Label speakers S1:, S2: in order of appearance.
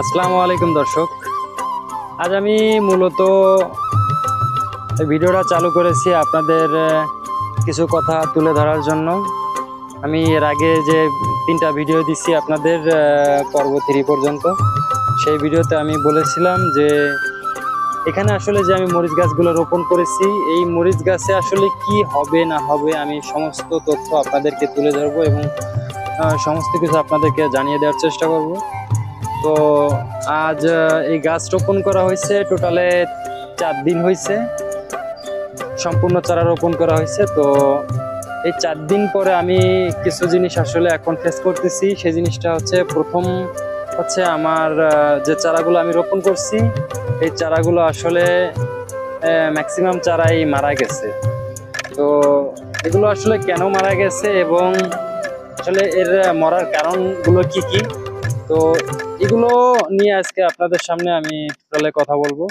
S1: আসসালামু আলাইকুম দর্শক। আজ আমি মূলত এই ভিডিওটা চালু করেছি আপনাদের কিছু কথা তুলে ধরার জন্য। আমি এর আগে যে 3টা ভিডিও দিচ্ছি আপনাদের পর্ব 3 পর্যন্ত, সেই ভিডিওতে আমি বলেছিলাম যে এখানে আসলে যে আমি মরিচ গাছগুলো রোপণ করেছি, এই মরিচ গাছে আসলে কি হবে না হবে আমি সমস্ত তথ্য আপনাদেরকে তুলে ধরবো এবং সমস্ত কিছু আপনাদেরকে জানিয়ে দেওয়ার চেষ্টা করব। তো আজ এই গাছ রোপণ করা হয়েছে, টোটালে 4 দিন হয়েছে, সম্পূর্ণ চারা রোপণ করা হয়েছে। তো এই 4 দিন পরে আমি কিছু জিনিস আসলে এখন ফেস করতেছি। সেই জিনিসটা হচ্ছে, প্রথম হচ্ছে আমার যে চারাগুলো আমি রোপণ করছি, এই চারাগুলো আসলে ম্যাক্সিমাম চারাই মারা গেছে। তো এগুলো আসলে কেন মারা গেছে এবং আসলে এর মরার কারণগুলো কি কি, তো এগুলো নিয়ে আজকে আপনাদের সামনে আমি টোটালে কথা বলবো।